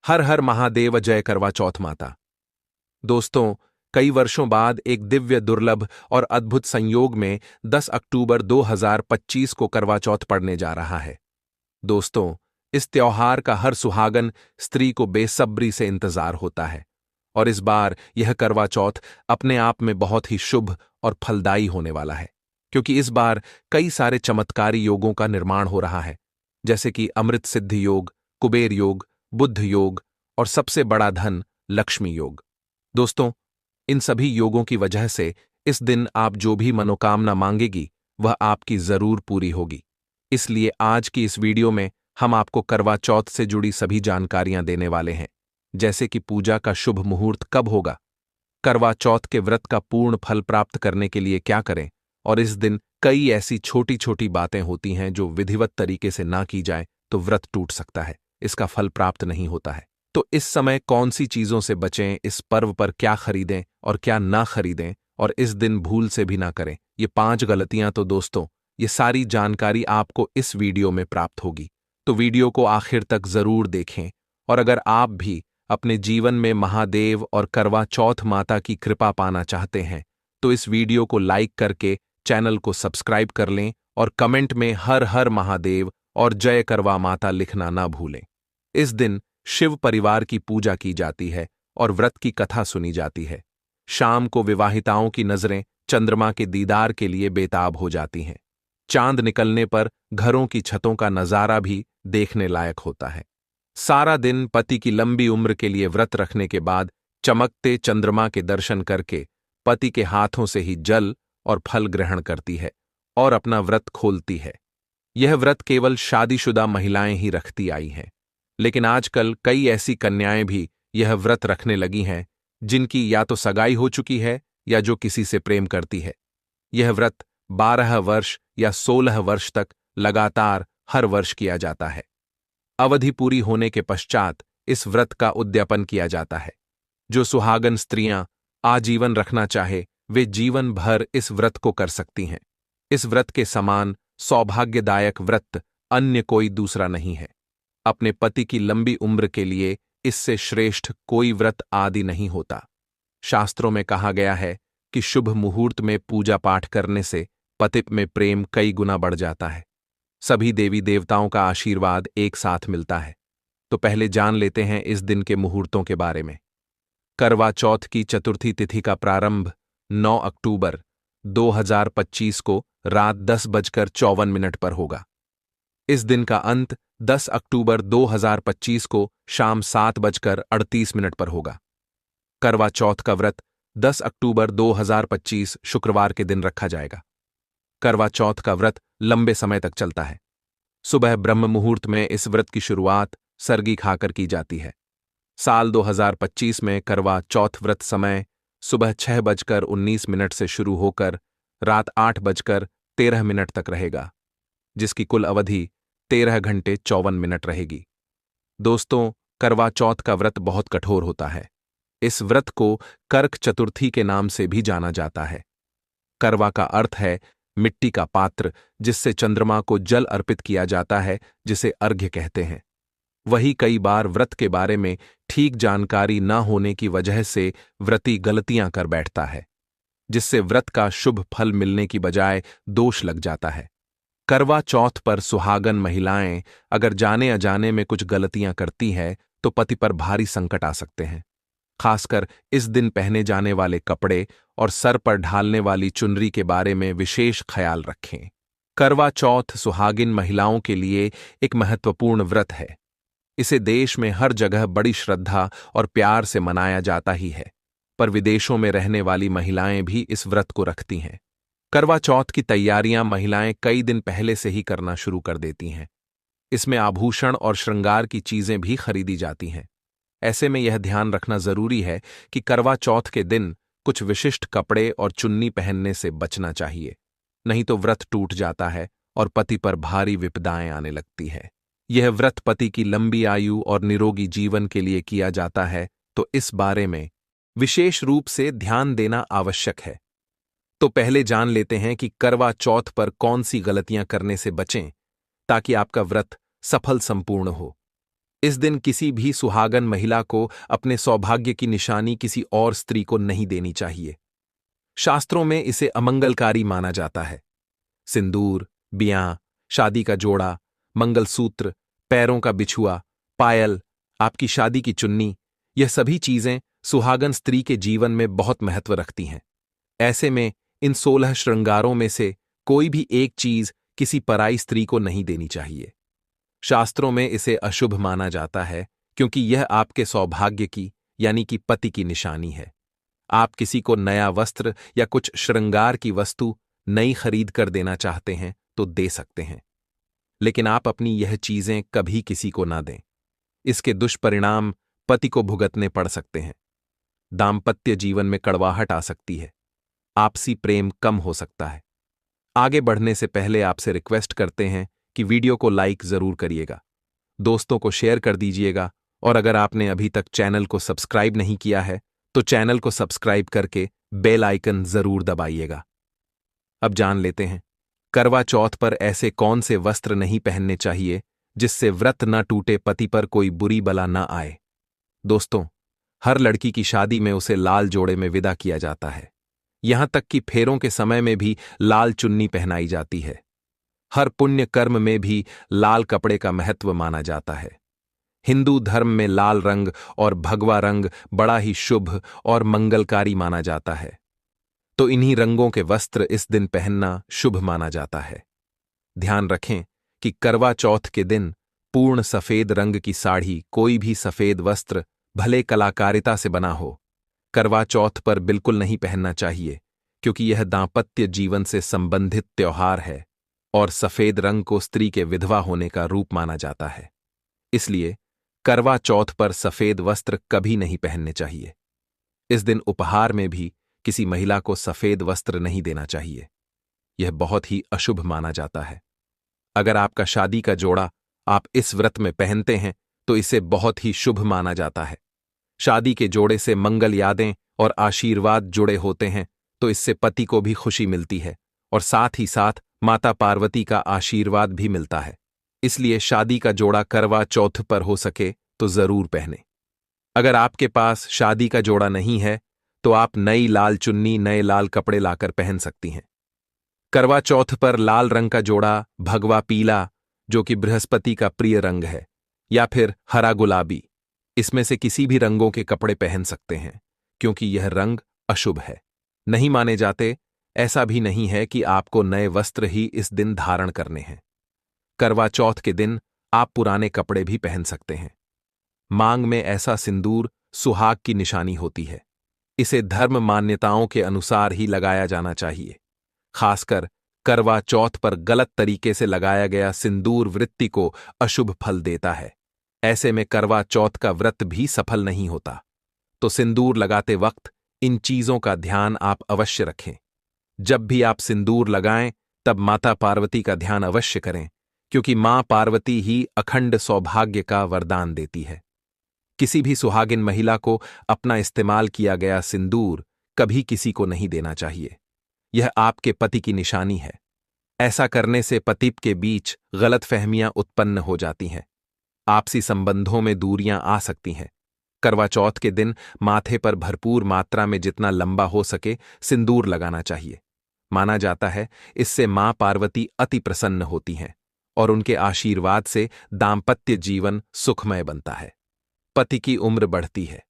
हर हर महादेव, जय करवा चौथ माता। दोस्तों, कई वर्षों बाद एक दिव्य, दुर्लभ और अद्भुत संयोग में 10 अक्टूबर 2025 को करवा चौथ पड़ने जा रहा है। दोस्तों, इस त्योहार का हर सुहागन स्त्री को बेसब्री से इंतजार होता है और इस बार यह करवा चौथ अपने आप में बहुत ही शुभ और फलदायी होने वाला है, क्योंकि इस बार कई सारे चमत्कारी योगों का निर्माण हो रहा है, जैसे कि अमृत सिद्धि योग, कुबेर योग, बुद्ध योग और सबसे बड़ा धन लक्ष्मी योग। दोस्तों, इन सभी योगों की वजह से इस दिन आप जो भी मनोकामना मांगेगी वह आपकी जरूर पूरी होगी। इसलिए आज की इस वीडियो में हम आपको करवा चौथ से जुड़ी सभी जानकारियां देने वाले हैं, जैसे कि पूजा का शुभ मुहूर्त कब होगा, करवा चौथ के व्रत का पूर्ण फल प्राप्त करने के लिए क्या करें, और इस दिन कई ऐसी छोटी छोटी बातें होती हैं जो विधिवत तरीके से ना की जाए तो व्रत टूट सकता है, इसका फल प्राप्त नहीं होता है। तो इस समय कौन सी चीजों से बचें, इस पर्व पर क्या खरीदें और क्या ना खरीदें, और इस दिन भूल से भी ना करें, ये 5 गलतियां। तो दोस्तों, ये सारी जानकारी आपको इस वीडियो में प्राप्त होगी, तो वीडियो को आखिर तक जरूर देखें। और अगर आप भी अपने जीवन में महादेव और करवा चौथ माता की कृपा पाना चाहते हैं तो इस वीडियो को लाइक करके चैनल को सब्सक्राइब कर लें और कमेंट में हर हर महादेव और जय करवा माता लिखना ना भूलें। इस दिन शिव परिवार की पूजा की जाती है और व्रत की कथा सुनी जाती है। शाम को विवाहिताओं की नजरें चंद्रमा के दीदार के लिए बेताब हो जाती हैं। चांद निकलने पर घरों की छतों का नजारा भी देखने लायक होता है। सारा दिन पति की लंबी उम्र के लिए व्रत रखने के बाद चमकते चंद्रमा के दर्शन करके पति के हाथों से ही जल और फल ग्रहण करती है और अपना व्रत खोलती है। यह व्रत केवल शादीशुदा महिलाएं ही रखती आई हैं, लेकिन आजकल कई ऐसी कन्याएं भी यह व्रत रखने लगी हैं जिनकी या तो सगाई हो चुकी है या जो किसी से प्रेम करती है। यह व्रत 12 वर्ष या 16 वर्ष तक लगातार हर वर्ष किया जाता है। अवधि पूरी होने के पश्चात इस व्रत का उद्यापन किया जाता है। जो सुहागन स्त्रियां आजीवन रखना चाहे वे जीवन भर इस व्रत को कर सकती हैं। इस व्रत के समान सौभाग्यदायक व्रत अन्य कोई दूसरा नहीं है। अपने पति की लंबी उम्र के लिए इससे श्रेष्ठ कोई व्रत आदि नहीं होता। शास्त्रों में कहा गया है कि शुभ मुहूर्त में पूजा पाठ करने से पति में प्रेम कई गुना बढ़ जाता है। सभी देवी देवताओं का आशीर्वाद एक साथ मिलता है। तो पहले जान लेते हैं इस दिन के मुहूर्तों के बारे में। करवा चौथ की चतुर्थी तिथि का प्रारंभ 9 अक्टूबर 2025 को रात 10:54 पर होगा। इस दिन का अंत 10 अक्टूबर 2025 को शाम 7:38 पर होगा। करवा चौथ का व्रत 10 अक्टूबर 2025 शुक्रवार के दिन रखा जाएगा। करवा चौथ का व्रत लंबे समय तक चलता है। सुबह ब्रह्म मुहूर्त में इस व्रत की शुरुआत सरगी खाकर की जाती है। साल 2025 में करवा चौथ व्रत समय सुबह 6:19 से शुरू होकर रात 8:13 तक रहेगा, जिसकी कुल अवधि 13 घंटे 54 मिनट रहेगी। दोस्तों, करवा चौथ का व्रत बहुत कठोर होता है। इस व्रत को कर्क चतुर्थी के नाम से भी जाना जाता है। करवा का अर्थ है मिट्टी का पात्र जिससे चंद्रमा को जल अर्पित किया जाता है, जिसे अर्घ्य कहते हैं। वही कई बार व्रत के बारे में ठीक जानकारी न होने की वजह से व्रती गलतियां कर बैठता है, जिससे व्रत का शुभ फल मिलने की बजाय दोष लग जाता है। करवा चौथ पर सुहागन महिलाएं अगर जाने अजाने में कुछ गलतियां करती हैं तो पति पर भारी संकट आ सकते हैं। खासकर इस दिन पहने जाने वाले कपड़े और सर पर ढालने वाली चुनरी के बारे में विशेष ख्याल रखें। करवा चौथ सुहागिन महिलाओं के लिए एक महत्वपूर्ण व्रत है। इसे देश में हर जगह बड़ी श्रद्धा और प्यार से मनाया जाता ही है, पर विदेशों में रहने वाली महिलाएं भी इस व्रत को रखती हैं। करवा चौथ की तैयारियां महिलाएं कई दिन पहले से ही करना शुरू कर देती हैं। इसमें आभूषण और श्रृंगार की चीजें भी खरीदी जाती हैं। ऐसे में यह ध्यान रखना जरूरी है कि करवा चौथ के दिन कुछ विशिष्ट कपड़े और चुन्नी पहनने से बचना चाहिए, नहीं तो व्रत टूट जाता है और पति पर भारी विपदाएं आने लगती है। यह व्रत पति की लंबी आयु और निरोगी जीवन के लिए किया जाता है, तो इस बारे में विशेष रूप से ध्यान देना आवश्यक है। तो पहले जान लेते हैं कि करवा चौथ पर कौन सी गलतियां करने से बचें ताकि आपका व्रत सफल संपूर्ण हो। इस दिन किसी भी सुहागन महिला को अपने सौभाग्य की निशानी किसी और स्त्री को नहीं देनी चाहिए। शास्त्रों में इसे अमंगलकारी माना जाता है। सिंदूर, बियां, शादी का जोड़ा, मंगलसूत्र, पैरों का बिछुआ, पायल, आपकी शादी की चुन्नी, यह सभी चीजें सुहागन स्त्री के जीवन में बहुत महत्व रखती हैं। ऐसे में इन 16 श्रृंगारों में से कोई भी एक चीज किसी पराई स्त्री को नहीं देनी चाहिए। शास्त्रों में इसे अशुभ माना जाता है क्योंकि यह आपके सौभाग्य की यानी कि पति की निशानी है। आप किसी को नया वस्त्र या कुछ श्रृंगार की वस्तु नई खरीद कर देना चाहते हैं तो दे सकते हैं, लेकिन आप अपनी यह चीजें कभी किसी को ना दें। इसके दुष्परिणाम पति को भुगतने पड़ सकते हैं। दाम्पत्य जीवन में कड़वाहट आ सकती है। आपसी प्रेम कम हो सकता है। आगे बढ़ने से पहले आपसे रिक्वेस्ट करते हैं कि वीडियो को लाइक जरूर करिएगा, दोस्तों को शेयर कर दीजिएगा, और अगर आपने अभी तक चैनल को सब्सक्राइब नहीं किया है तो चैनल को सब्सक्राइब करके बेल आइकन जरूर दबाइएगा। अब जान लेते हैं करवा चौथ पर ऐसे कौन से वस्त्र नहीं पहनने चाहिए जिससे व्रत न टूटे, पति पर कोई बुरी बला न आए। दोस्तों, हर लड़की की शादी में उसे लाल जोड़े में विदा किया जाता है। यहां तक कि फेरों के समय में भी लाल चुन्नी पहनाई जाती है। हर पुण्य कर्म में भी लाल कपड़े का महत्व माना जाता है। हिंदू धर्म में लाल रंग और भगवा रंग बड़ा ही शुभ और मंगलकारी माना जाता है, तो इन्हीं रंगों के वस्त्र इस दिन पहनना शुभ माना जाता है। ध्यान रखें कि करवा चौथ के दिन पूर्ण सफेद रंग की साड़ी, कोई भी सफेद वस्त्र भले कलाकारिता से बना हो, करवा चौथ पर बिल्कुल नहीं पहनना चाहिए, क्योंकि यह दांपत्य जीवन से संबंधित त्योहार है और सफेद रंग को स्त्री के विधवा होने का रूप माना जाता है। इसलिए करवा चौथ पर सफेद वस्त्र कभी नहीं पहनने चाहिए। इस दिन उपहार में भी किसी महिला को सफेद वस्त्र नहीं देना चाहिए। यह बहुत ही अशुभ माना जाता है। अगर आपका शादी का जोड़ा आप इस व्रत में पहनते हैं तो इसे बहुत ही शुभ माना जाता है। शादी के जोड़े से मंगल यादें और आशीर्वाद जुड़े होते हैं, तो इससे पति को भी खुशी मिलती है और साथ ही साथ माता पार्वती का आशीर्वाद भी मिलता है। इसलिए शादी का जोड़ा करवा चौथ पर हो सके तो जरूर पहने। अगर आपके पास शादी का जोड़ा नहीं है तो आप नई लाल चुन्नी, नए लाल कपड़े लाकर पहन सकती हैं। करवा चौथ पर लाल रंग का जोड़ा, भगवा पीला जो कि बृहस्पति का प्रिय रंग है, या फिर हरा गुलाबी, इसमें से किसी भी रंगों के कपड़े पहन सकते हैं, क्योंकि यह रंग अशुभ है, नहीं माने जाते। ऐसा भी नहीं है कि आपको नए वस्त्र ही इस दिन धारण करने हैं। करवा चौथ के दिन आप पुराने कपड़े भी पहन सकते हैं। मांग में ऐसा सिंदूर सुहाग की निशानी होती है। इसे धर्म मान्यताओं के अनुसार ही लगाया जाना चाहिए। खासकर करवा चौथ पर गलत तरीके से लगाया गया सिंदूर वृत्ति को अशुभ फल देता है। ऐसे में करवा चौथ का व्रत भी सफल नहीं होता। तो सिंदूर लगाते वक्त इन चीजों का ध्यान आप अवश्य रखें। जब भी आप सिंदूर लगाएं तब माता पार्वती का ध्यान अवश्य करें, क्योंकि मां पार्वती ही अखंड सौभाग्य का वरदान देती है। किसी भी सुहागिन महिला को अपना इस्तेमाल किया गया सिंदूर कभी किसी को नहीं देना चाहिए। यह आपके पति की निशानी है। ऐसा करने से पति के बीच गलतफहमियां उत्पन्न हो जाती हैं। आपसी संबंधों में दूरियां आ सकती हैं। करवा चौथ के दिन माथे पर भरपूर मात्रा में जितना लंबा हो सके सिंदूर लगाना चाहिए। माना जाता है इससे मां पार्वती अति प्रसन्न होती हैं और उनके आशीर्वाद से दाम्पत्य जीवन सुखमय बनता है। पति की उम्र बढ़ती है।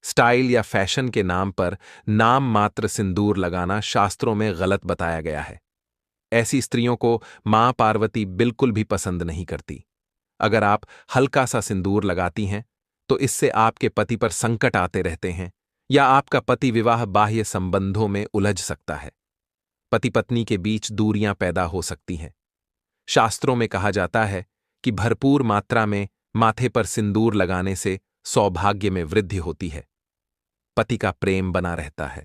स्टाइल या फैशन के नाम पर नाम मात्र सिंदूर लगाना शास्त्रों में गलत बताया गया है। ऐसी स्त्रियों को मां पार्वती बिल्कुल भी पसंद नहीं करती। अगर आप हल्का सा सिंदूर लगाती हैं तो इससे आपके पति पर संकट आते रहते हैं या आपका पति विवाह बाह्य संबंधों में उलझ सकता है। पति पत्नी के बीच दूरियां पैदा हो सकती हैं। शास्त्रों में कहा जाता है कि भरपूर मात्रा में माथे पर सिंदूर लगाने से सौभाग्य में वृद्धि होती है, पति का प्रेम बना रहता है।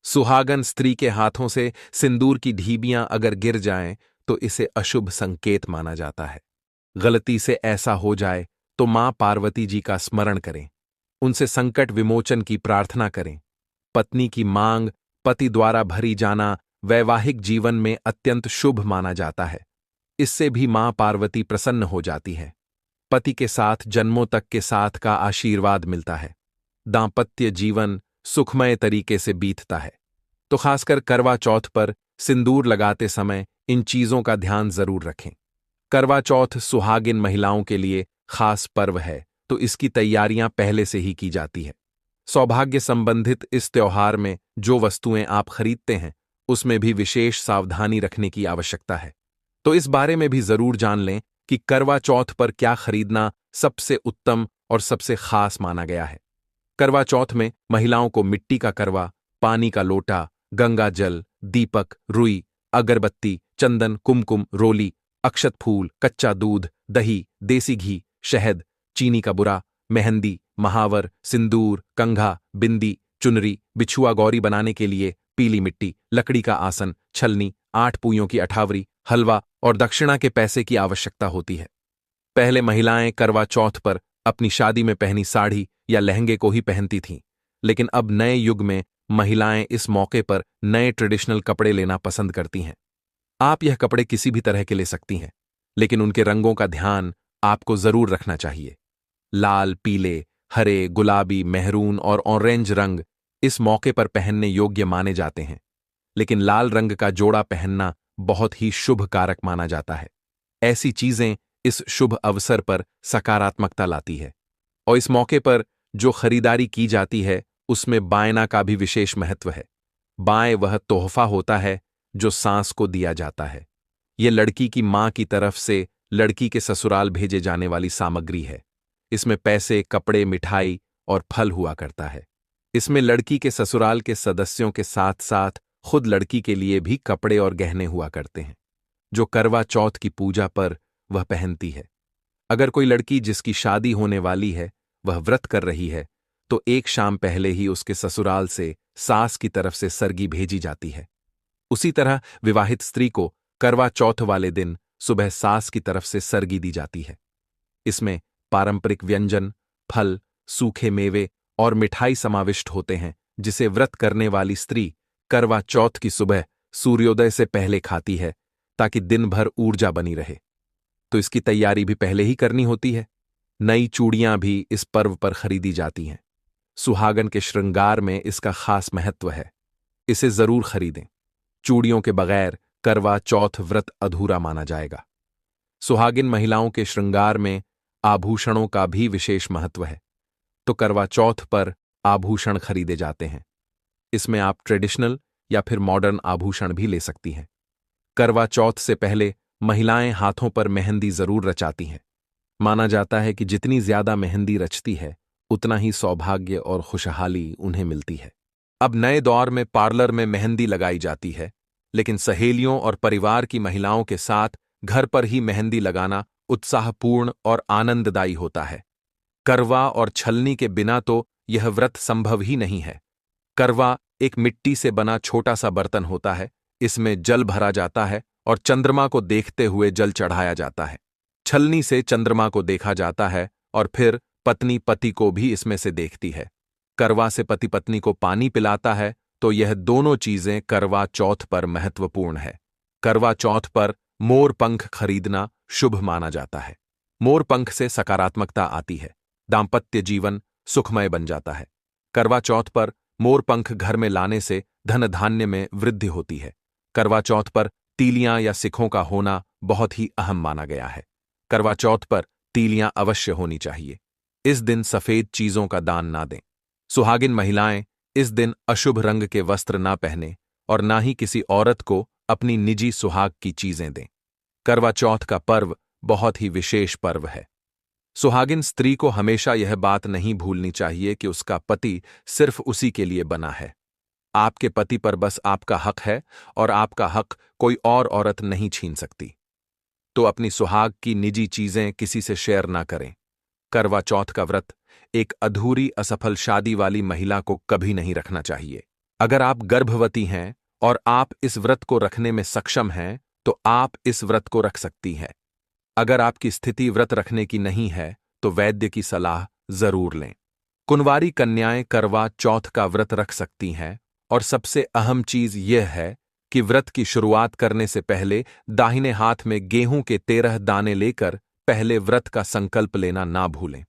सुहागन स्त्री के हाथों से सिंदूर की ढीबियां अगर गिर जाएं तो इसे अशुभ संकेत माना जाता है। गलती से ऐसा हो जाए तो मां पार्वती जी का स्मरण करें, उनसे संकट विमोचन की प्रार्थना करें। पत्नी की मांग पति द्वारा भरी जाना वैवाहिक जीवन में अत्यंत शुभ माना जाता है। इससे भी मां पार्वती प्रसन्न हो जाती है। पति के साथ जन्मों तक के साथ का आशीर्वाद मिलता है। दांपत्य जीवन सुखमय तरीके से बीतता है। तो खासकर करवा चौथ पर सिंदूर लगाते समय इन चीजों का ध्यान जरूर रखें। करवा चौथ सुहागिन महिलाओं के लिए खास पर्व है, तो इसकी तैयारियां पहले से ही की जाती है। सौभाग्य संबंधित इस त्योहार में जो वस्तुएं आप खरीदते हैं उसमें भी विशेष सावधानी रखने की आवश्यकता है। तो इस बारे में भी जरूर जान लें कि करवा चौथ पर क्या खरीदना सबसे उत्तम और सबसे खास माना गया है। करवा चौथ में महिलाओं को मिट्टी का करवा, पानी का लोटा, गंगा जल, दीपक, रुई, अगरबत्ती, चंदन, कुमकुम, रोली, अक्षत फूल, कच्चा दूध, दही, देसी घी, शहद, चीनी का बुरा, मेहंदी, महावर, सिंदूर, कंघा, बिंदी, चुनरी, बिछुआ गौरी बनाने के लिए पीली मिट्टी, लकड़ी का आसन, छलनी, 8 पूयों की अठावरी, हलवा और दक्षिणा के पैसे की आवश्यकता होती है। पहले महिलाएं करवा चौथ पर अपनी शादी में पहनी साड़ी या लहंगे को ही पहनती थीं, लेकिन अब नए युग में महिलाएं इस मौके पर नए ट्रेडिशनल कपड़े लेना पसंद करती हैं। आप यह कपड़े किसी भी तरह के ले सकती हैं, लेकिन उनके रंगों का ध्यान आपको जरूर रखना चाहिए। लाल, पीले, हरे, गुलाबी, मेहरून और ऑरेंज रंग इस मौके पर पहनने योग्य माने जाते हैं, लेकिन लाल रंग का जोड़ा पहनना बहुत ही शुभ कारक माना जाता है। ऐसी चीजें इस शुभ अवसर पर सकारात्मकता लाती है। और इस मौके पर जो खरीदारी की जाती है उसमें बायना का भी विशेष महत्व है। बाएं वह तोहफा होता है जो सास को दिया जाता है। यह लड़की की मां की तरफ से लड़की के ससुराल भेजे जाने वाली सामग्री है। इसमें पैसे, कपड़े, मिठाई और फल हुआ करता है। इसमें लड़की के ससुराल के सदस्यों के साथ साथ खुद लड़की के लिए भी कपड़े और गहने हुआ करते हैं, जो करवा चौथ की पूजा पर वह पहनती है। अगर कोई लड़की जिसकी शादी होने वाली है वह व्रत कर रही है, तो एक शाम पहले ही उसके ससुराल से सास की तरफ से सरगी भेजी जाती है। उसी तरह विवाहित स्त्री को करवा चौथ वाले दिन सुबह सास की तरफ से सरगी दी जाती है। इसमें पारंपरिक व्यंजन, फल, सूखे मेवे और मिठाई समाविष्ट होते हैं, जिसे व्रत करने वाली स्त्री करवा चौथ की सुबह सूर्योदय से पहले खाती है, ताकि दिन भर ऊर्जा बनी रहे। तो इसकी तैयारी भी पहले ही करनी होती है। नई चूड़ियां भी इस पर्व पर खरीदी जाती हैं। सुहागन के श्रृंगार में इसका खास महत्व है, इसे जरूर खरीदें। चूड़ियों के बगैर करवा चौथ व्रत अधूरा माना जाएगा। सुहागिन महिलाओं के श्रृंगार में आभूषणों का भी विशेष महत्व है, तो करवा चौथ पर आभूषण खरीदे जाते हैं। इसमें आप ट्रेडिशनल या फिर मॉडर्न आभूषण भी ले सकती हैं। करवा चौथ से पहले महिलाएं हाथों पर मेहंदी जरूर रचाती हैं। माना जाता है कि जितनी ज्यादा मेहंदी रचती है उतना ही सौभाग्य और खुशहाली उन्हें मिलती है। अब नए दौर में पार्लर में मेहंदी लगाई जाती है, लेकिन सहेलियों और परिवार की महिलाओं के साथ घर पर ही मेहंदी लगाना उत्साहपूर्ण और आनंददायी होता है। करवा और छलनी के बिना तो यह व्रत संभव ही नहीं है। करवा एक मिट्टी से बना छोटा सा बर्तन होता है। इसमें जल भरा जाता है और चंद्रमा को देखते हुए जल चढ़ाया जाता है। छलनी से चंद्रमा को देखा जाता है और फिर पत्नी पति को भी इसमें से देखती है। करवा से पति पत्नी को पानी पिलाता है, तो यह दोनों चीजें करवा चौथ पर महत्वपूर्ण है। करवा चौथ पर मोर पंख खरीदना शुभ माना जाता है। मोर पंख से सकारात्मकता आती है, दांपत्य जीवन सुखमय बन जाता है। करवा चौथ पर मोर पंख घर में लाने से धन धान्य में वृद्धि होती है। करवा चौथ पर तीलियां या सिखों का होना बहुत ही अहम माना गया है। करवा चौथ पर तीलियां अवश्य होनी चाहिए। इस दिन सफेद चीजों का दान ना दें। सुहागिन महिलाएं इस दिन अशुभ रंग के वस्त्र ना पहने और ना ही किसी औरत को अपनी निजी सुहाग की चीजें दें। करवा चौथ का पर्व बहुत ही विशेष पर्व है। सुहागिन स्त्री को हमेशा यह बात नहीं भूलनी चाहिए कि उसका पति सिर्फ उसी के लिए बना है। आपके पति पर बस आपका हक है और आपका हक कोई और औरत नहीं छीन सकती। तो अपनी सुहाग की निजी चीजें किसी से शेयर ना करें। करवा चौथ का व्रत एक अधूरी असफल शादी वाली महिला को कभी नहीं रखना चाहिए। अगर आप गर्भवती हैं और आप इस व्रत को रखने में सक्षम हैं, तो आप इस व्रत को रख सकती हैं। अगर आपकी स्थिति व्रत रखने की नहीं है, तो वैद्य की सलाह जरूर लें। कुंवारी कन्याएं करवा चौथ का व्रत रख सकती हैं, और सबसे अहम चीज यह है कि व्रत की शुरुआत करने से पहले दाहिने हाथ में गेहूं के 13 दाने लेकर पहले व्रत का संकल्प लेना ना भूलें।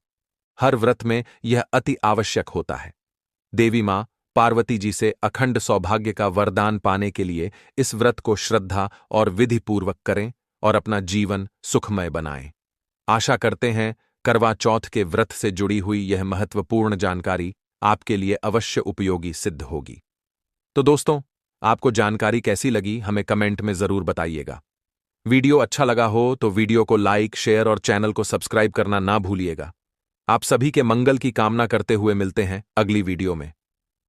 हर व्रत में यह अति आवश्यक होता है। देवी मां पार्वती जी से अखंड सौभाग्य का वरदान पाने के लिए इस व्रत को श्रद्धा और विधिपूर्वक करें और अपना जीवन सुखमय बनाएं। आशा करते हैं करवा चौथ के व्रत से जुड़ी हुई यह महत्वपूर्ण जानकारी आपके लिए अवश्य उपयोगी सिद्ध होगी। तो दोस्तों, आपको जानकारी कैसी लगी हमें कमेंट में जरूर बताइएगा। वीडियो अच्छा लगा हो तो वीडियो को लाइक, शेयर और चैनल को सब्सक्राइब करना ना भूलिएगा। आप सभी के मंगल की कामना करते हुए मिलते हैं अगली वीडियो में।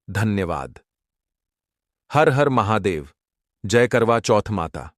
धन्यवाद। हर हर महादेव। जय करवा चौथ माता।